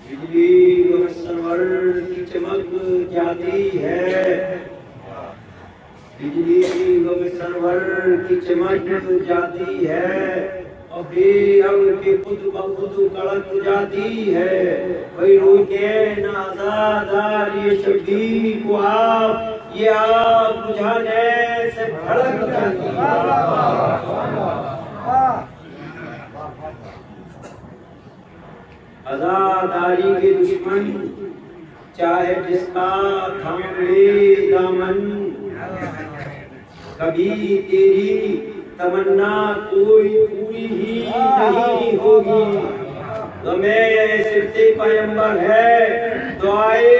बिजली व सरवर की चमक जाती है, बिजली व सरवर की चमक जाती है, और बेअब के खुद ब खुद कड़क जाती है। वही रोके न आज़ादार ये शबीर को आप, ये आग बुझाने से भड़क जाती है। आज़ादारी के दुश्मन चाहे जिसका थाम ले दामन, कभी तेरी तमन्ना कोई पूरी ही नहीं होगी। गमे सिरते पैगंबर है दुआए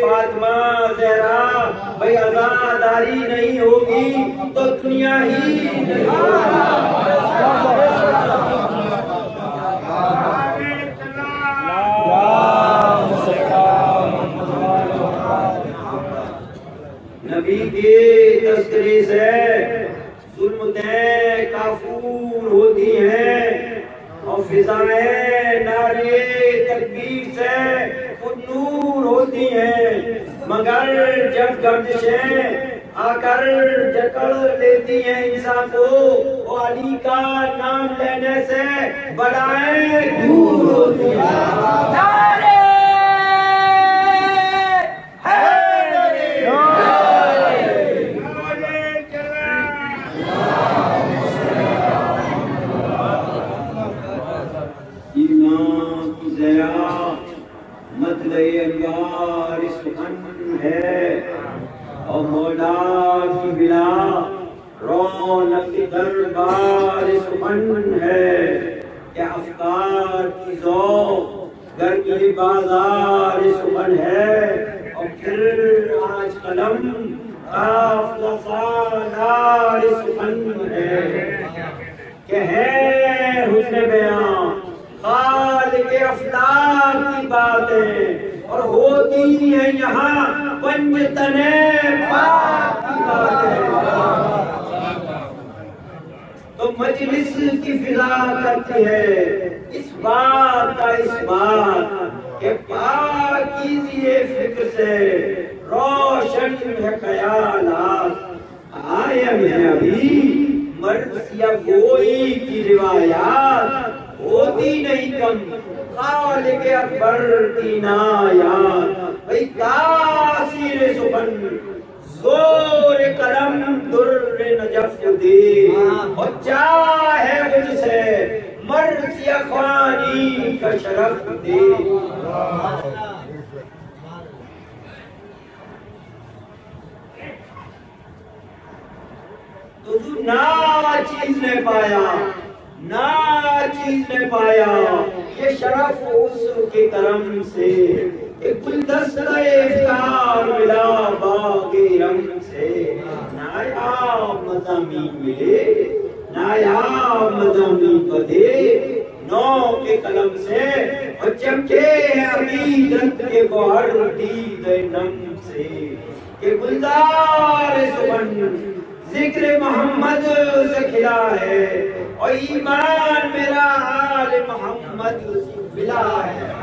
फातिमा ज़हरा, भाई आज़ादारी नहीं होगी तो दुनिया ही नहीं नबी के तस्करे से जुल्मतें काफूर होती हैं, और फिजाएं नारे तकबीर से नूर होती हैं। मगर जब गर्दिशें आकर जकड़ लेती हैं इंसान को, वो अली का नाम लेने से बलाएं दूर होती हैं। अंगार सुखन है, और मौला की बिला रौनक दरबार सुखन है। क्या अफ्तार की ज़ौक़ घर की बाजार सुखन है, और फिर आज कलम काफ़िलार सुखन है। क्या है हुस्न बयां खालिक़ अफ़लाक की बातें, और होती है यहाँ पंजतने पाक की बातें। तो मजलिस की फिजा करती है इस बात का इस्बात के पाकीज़े फिक्र से रोशन है ख़यालात। आयम है अभी मर्सिया गोई की रिवायात, होती नहीं कम खालिक़ अकबर की नायात। भाई तासीर सुबन जोर कलम दुर्र नजफ दे, और चाहे मुझसे मर्सिया ख्वानी का शरफ दे। तो तू ना चीज ने पाया, ना चीज ने पाया ये शरफ उसके करम से, गुलदस्ता इफ्तार मिला बागे रंग से। नायाब मज़ामीन मिले, नायाब मज़ामीन बदे नौ के कलम से, और चमके अकीदत के गौहर दीद नम से। कि गुलजार सुबन जिक्र मोहम्मद से खिला है, और ईमान मेरा आल मोहम्मद मिला है।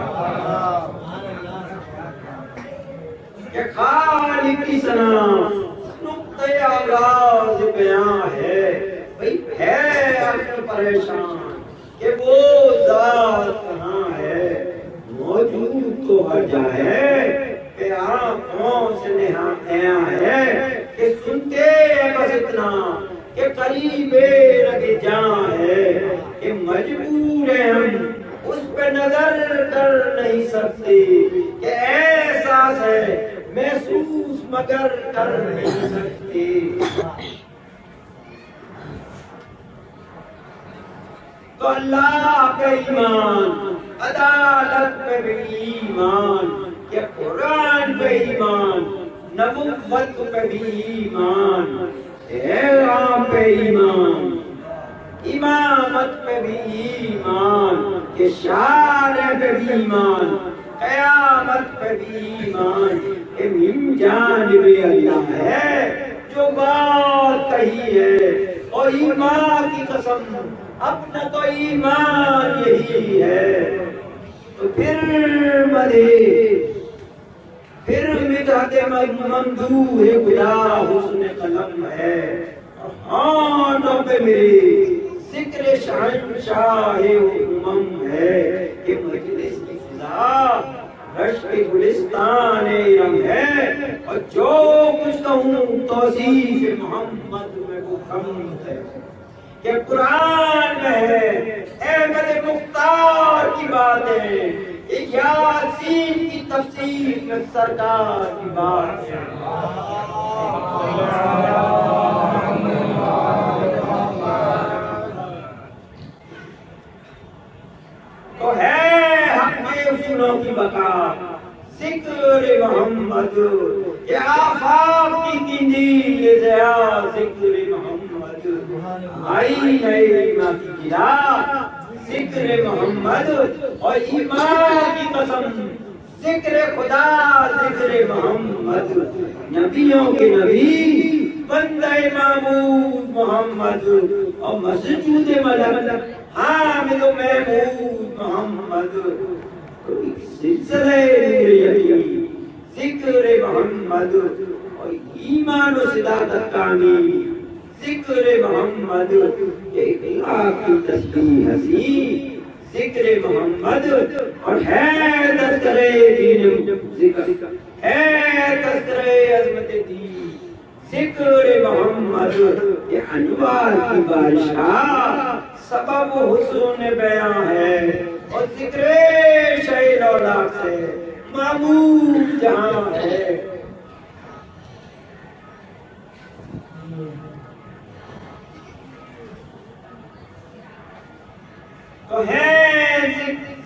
ये खालिक़ की सना नुक्ते आगाज़ बयां है। भाई है अक्ल परेशान कि वो ज़ात कहाँ है, मौजूद तो हर जाए कि आँखों से नेहा है। कि सुनते बस इतना कि करीबे लगे जहाँ है, कि मजबूर है हम उस पे नजर कर नहीं सकते। कि एहसास है महसूस मगर कर नहीं सकते। तो अल्लाह पे ईमान, अदालत पे भी ईमान, कि कुरान पे ईमान, नबुव्वत पे भी ईमान, एलाम पे ईमान, इमामत पे भी ईमान, के शार पे भी ईमान, क़यामत पे भी ईमान। के मिन जानिब अल्लाह है जो बात कही है, और ईमान की कसम अपना तो ईमान यही है। तो फिर मदे फिर मिदाते मंदूह खुदा हुस्न कलम है। और हाथों पे मेरे जिक्र शहंशाह उम्म है कि मजलिस की फिजा रश्क गुलिस्तान इरम है। और जो कुछ कहूँ तौसीफ मोहम्मद में वो कम है कि कुरान में है अहमद मुख्तार की बातें, यासीन की तफसीर में सरकार की बात है। तो है हक़ उसूलों की बका जिक्र मोहम्मद, ये आफाक की किंदी ज़या जिक्र मोहम्मद। आई नई माँ की किला जिक्र मोहम्मद, और ईमान की कसम जिक्र खुदा जिक्र मोहम्मद। नबियों के नबी बंदे मामूद मोहम्मद, और मसजूद मलक हामिद महमूद मोहम्मद। सिलसिले जिक्र मोहम्मद, और ईमान और सिदाकत कामी जिक्र मोहम्मद। की तस्बीह हसी जिक्र मोहम्मद, और है तज़किरे दीन जिक्र, है तज़किरे अज़मत दीन जिक्र मोहम्मद। ये अनवार की बारिश का सबब हुस्न बयां है, और जिक्र शहीद औलाद से मामूद जहां है। तो है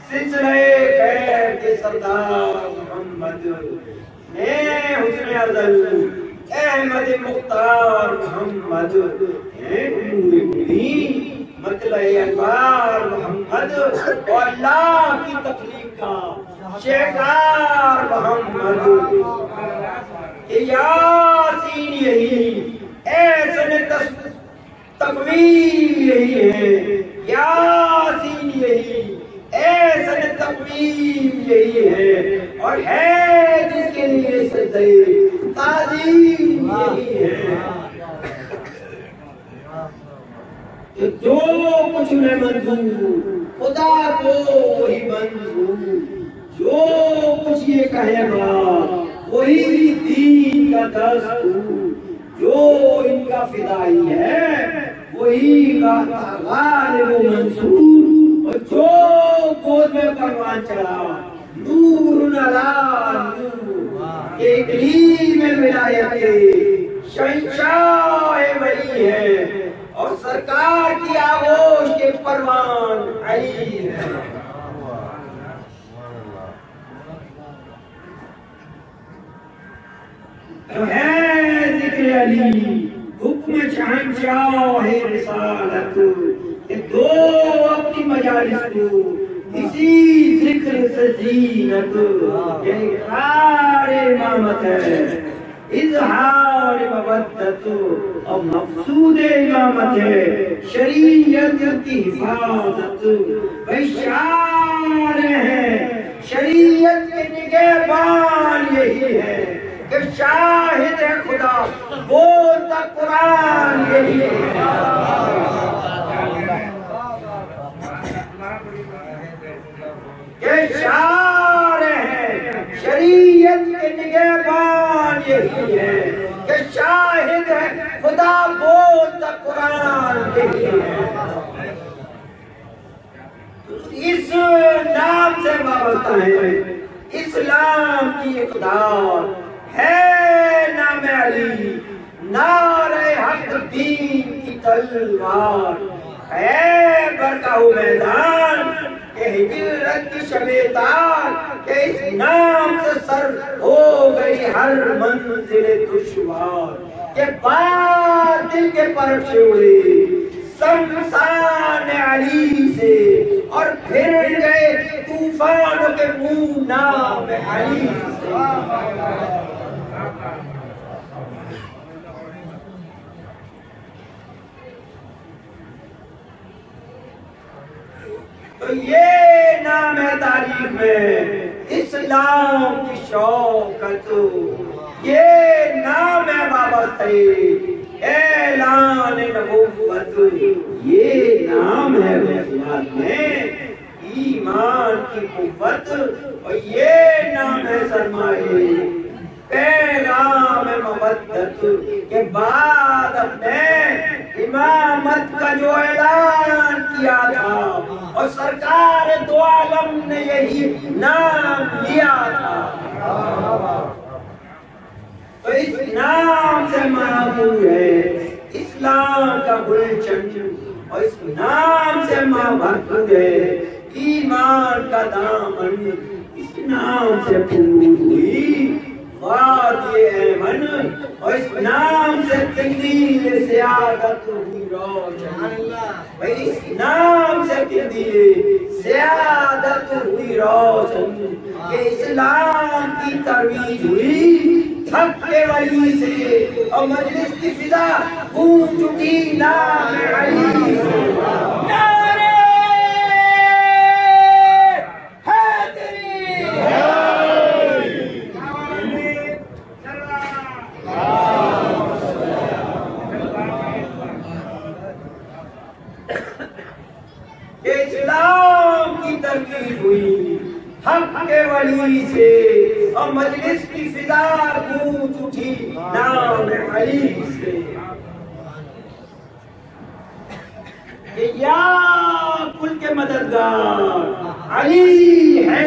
सिलसिले खैर के सरदार मोहम्मद ने हुस्न अज़ल अहमद मुख्तार मोहम्मद, मतलब अनवार मोहम्मद, और अल्लाह की तख्लीक का शेकार मोहम्मद। यासीन यही ऐसे तकवीम यही है, यासीन यही ऐसे तकवीम यही है, और है जिसके लिए सजदे ताज़ीम यही है। जो कुछ उन्हें मंजूर खुदा को वही मंजूर, जो कुछ ये कहेगा वही दीन का दस्तूर। जो इनका फिदाई है वही गालिब मंसूर, और जो गोद में परवान चढ़ा नूर अला नूर। एक में विलायत शहंशाह वली है, और सरकार की आगोश के परवान अली है। तो है जिक्र अली हुक्म शहंशाह रिसालत, ये दो अपनी मजालिस को इसी जिक्र से जीनत। ये इक़रार इमामत है, इज़हार मवद्दत, और मक़सूद इमामत है शरीयत की हिफाजत। बशार है शरीयत के निगहबान यही है कि शाहिद है खुदा बोलता कुरान यही है। के शार है शरीयत के निगहबान यही है कि शाहिद है खुदा बोलता कुरान यही है। इस नाम से वाबस्ता है इस्लाम की इक़दार है नाम अली, नारे हक दीन की तलवार है बरकाऊ मैदान के हिजरत की शबेदार के इस नाम से सर हो गई हर मंजिल दुश्वार के बातिल के पर से उड़े शमशान अली से और फिर गए तूफानों के मुंह नाम अली से। तो ये नाम है तारीख में इस्लाम की शौकत, ये नाम है वाबस्ते ऐलान नबुव्वत, ये नाम है वसीयत में ईमान की कुव्वत, और ये नाम है सरमाए पैगाम मवद्दत के बाद अपने इमामत का जो ऐलान किया था और सरकार दो आलम ने यही नाम लिया था। तो इस नाम से मामूल है इस्लाम का गुलशन, और इस नाम से भरपूर है ईमान का दामन, इस नाम से फूल हुई वादी ऐमन, और इस नाम से तकदीर से आदत हुई रोशन। भाई इस नाम से तकदीर से आदत हुई रोशन, ये इस्लाम की तरवीज हुई थके वली से, और मजलिस की फिजा गूंज उठी नाम अली से। इस्लाम की तरकीब हुई हक के वली से, और मजलिस की फिजा गूंज उठी नाम अली से। या कुल के मददगार अली है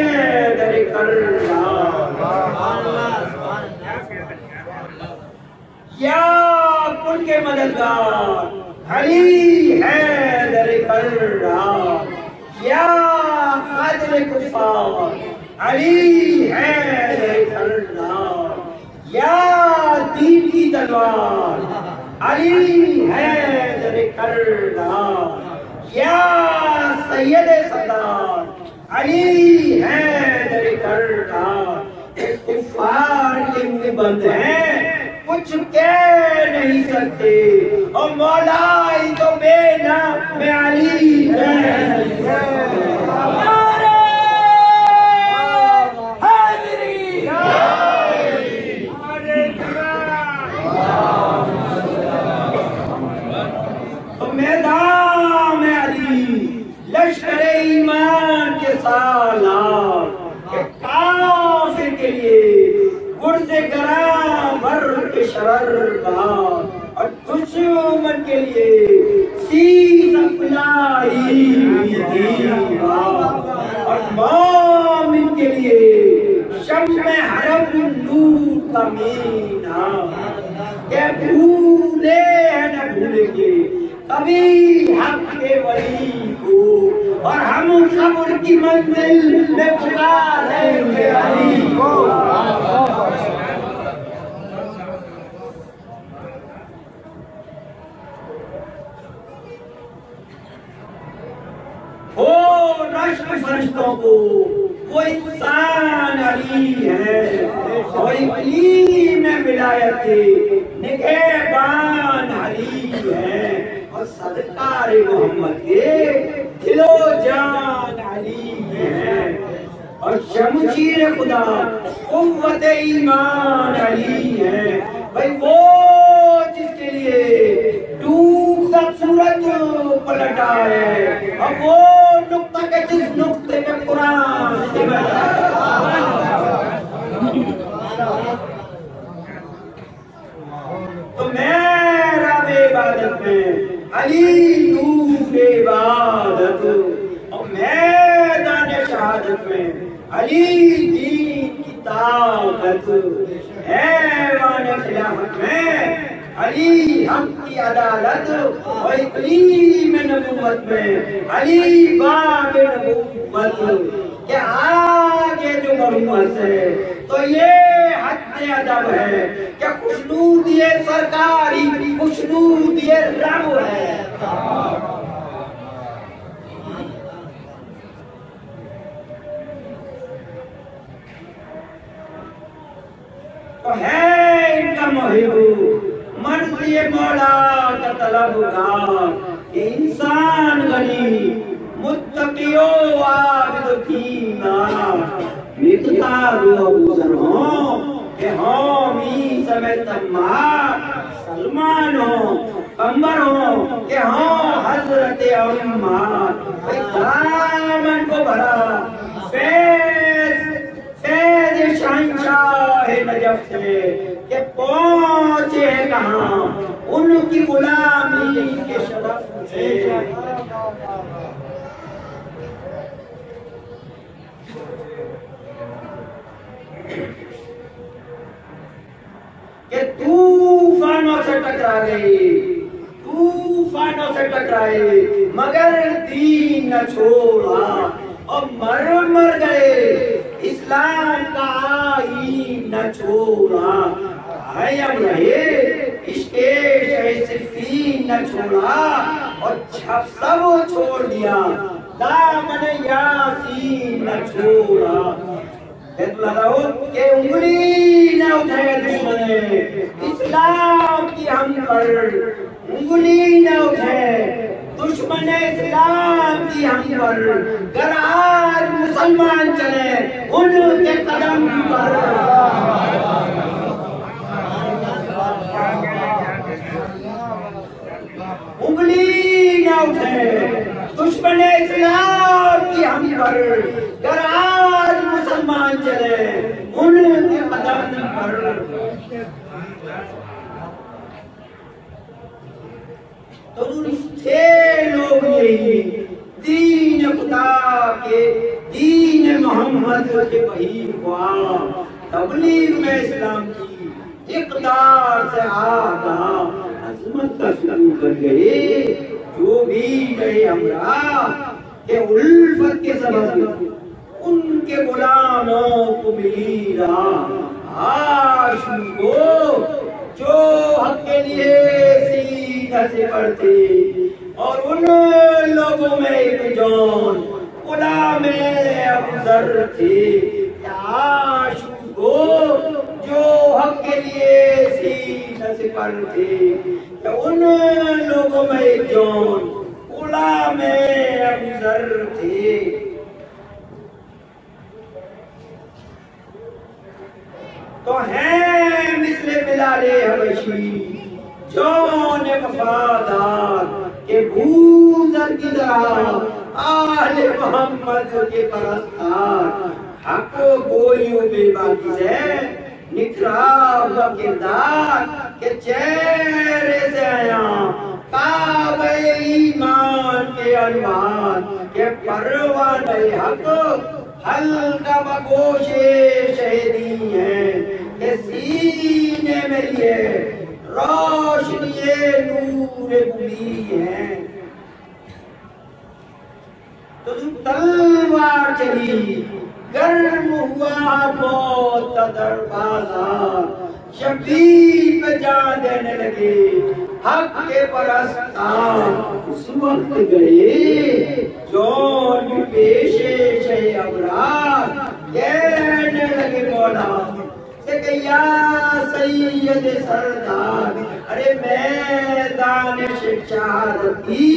दर कररार, या कुल के मददगार अली है दर कररार, या कादिर कुफार अली है दर कररार, या दीन की तलवार अली है दर कररार, या सैयद सरदार अली है दर कररार। कुफार के बंद हैं कुछ कह नहीं सकते, और मौलाई तो बेनाम में अली है। तो मैदान में अली लश्कर ईमान के सालार, काफिर के लिए गुर्दे गरां भर के शररदार, और दुश्मन के लिए सीना पिलाई और मोमिन के लिए शम्मे हरम नूर का मीना। क्या भूले न भूलेंगे कभी हक के वली को, और हम कब्र की मंजिल में पुकारेंगे अली को। ओ रश्क फरिश्तों को वो इंसान अली है, और अली में विलायत निगहबान अली है, और सदकार मोहम्मद के दिलो जान अली है, और शमशीर खुदा कुव्वत ईमान अली है। भाई वो जिसके लिए डूबता सूरज पलटा है, और वो नुक्ता के जिस नुक्ते में कुरान तो मेरा इबादत में अली नूर इबादत, और मैदान शहादत में अली दीन की ताकत, ऐवान खिलाफत में अली हक की अदालत, और इक़लीम नबुव्वत में अली बाब नबुव्वत। क्या आगे जो मोहम्मद है तो ये हद अदब है, क्या खुशनूद ये सरकारी खुशनूद ये रब है। तो है इनका मोहिब मर्ज़ी मौला का तलबगार, इंसान गनी मुत्तकियो आबिद की बता दो अबू जर हो कि हामी समय तम्मार सलमान हो, कंबर हो कि हाँ हजरत अम्मार। दामन को भरा फैज फैज शहंशाह नजफ से कि पहुंचे हैं कहाँ उनकी गुलामी के शरफ से। कि तूफानों से टकरा गए, तूफानों से टकराए मगर दीन न छोड़ा और मर गए इस्लाम का आईन न छोड़ा। है अब रहे इसके सिफीन न छोड़ा और सब छोड़ दिया दामन यासीन न छोड़ा। के उंगली न उठाए दुश्मन इस्लाम की हम पर, उंगली न उठाए दुश्मन इस्लाम की हम पर। गर आज मुसलमान चले उनके कदम पर। उंगली न उठाए दुश्मन इस्लाम की हम पर। गर आज मुसलमान चले उनके कदम पर। तो थे लोग यही दीन खुदा के, दीन मोहम्मद के वही हुआ तबलीग में इस्लाम की इक़दार से आगा अज़मत का शुरू कर गए। जो भी गए हमरा के उल्फत के सबब उनके गुलामों को मिली रहा आशिक को जो हक के लिए सीधा से बढ़ते। और उन लोगों में एक जौन गुलाम अफजर थे आशिक को जो हक के लिए सीधा से बढ़ते। तो उन लोगों में एक जौन गुलाम अफजर थे। तो है मिसले बिलाले हबशी जौन वफादार के भूजर की तरह आले मोहम्मद के परस्तार। हक कोई बेबाकी से निखरा हुआ किरदार के चेहरे से आया काबे ईमान के अनवार के परवाने हक हल्का बगोशे शहीदी है के सीने में लिए रोशनी नूर बुली है। तो तलवार चली गर्म हुआ मौत का दरवाजा। शबीर पे जान देने लगे हक के परस्तार। उस वक्त गए जौन पेशे शे अबरार कहने लगे मौला से कि या सैयद सरदार। अरे मैदान शहादत की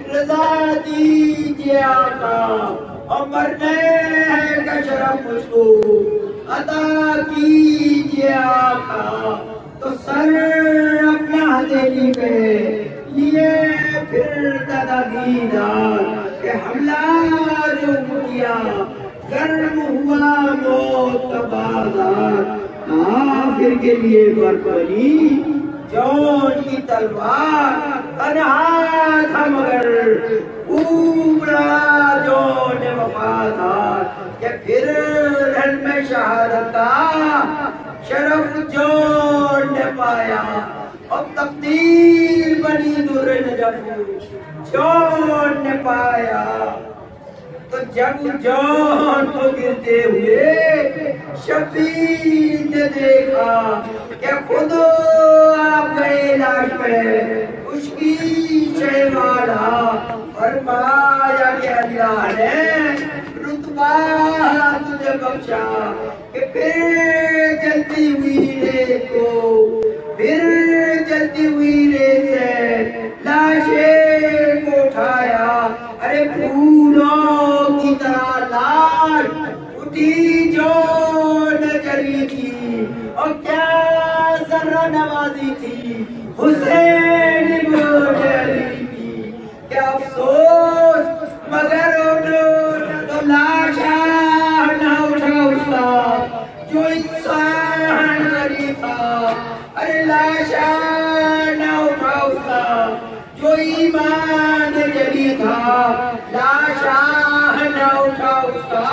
रजा दीजिए आका और मरने का शरफ मुझको अता कीजिए आका। तो सर अपना हथेली पे लिए फिर तदादीदार के हमला जो किया गर्म हुआ मौत का बाजार। काफिर के लिए बरबरी जौन की तलवार तन्हा था मगर उबड़ा जौन वफादार के फिर रण में शहादत का शरफ जौन ने पाया। अब तकदीर बनी दुर नजफ जौन ने पाया। तो जब जौन को गिरते हुए शबीर ने देखा कि खुद आप गए लाश में उसकी शहवाला। फरमाया कि अल्लाह ने रुतबा तुझे बख्शा कि फिर जलती हुई रेत को, फिर जलती हुई रेत से लाशे को उठाया। अरे फूलों की तरह लाश उठी जो हुसैन इब्न अली की क्या अफसोस, मगर तो लाशा ना उठा उसका जो इंसान नहीं था। अरे लाशा ना उठा उसका जो ईमान जली था, लाशा ना उठा उसका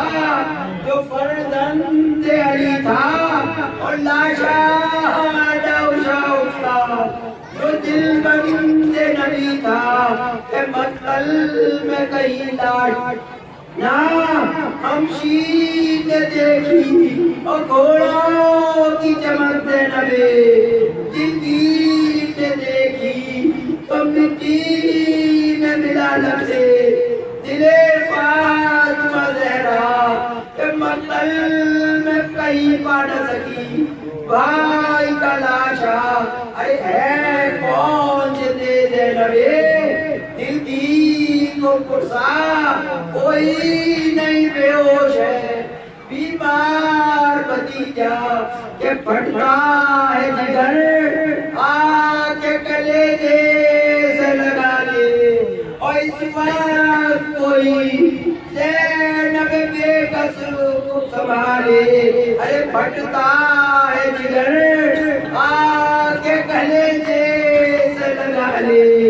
जो फर्जंद अली था, और लाशा ना उठा उसका जो दिलबंद नबी था। के मतल में कहीं लाश ना हमशीन देखी और घोड़ों की चमक दे नबे, दिलगीर ने देखी तो मिट्टी में मिला लगे दिले फातिमा ज़हरा के मतल में कहीं पा न सकी भाई का लाशा। अरे है कौन से दे नबे दिल की को कुर्सा, कोई नहीं बेहोश है बीमार भतीजा के फटता है जिगर, आके कलेजे से लगा ले। और इस बात कोई ज़ैनब बेकस को संभाले। अरे फटता है जिगर, आके कलेजे से लगा ले।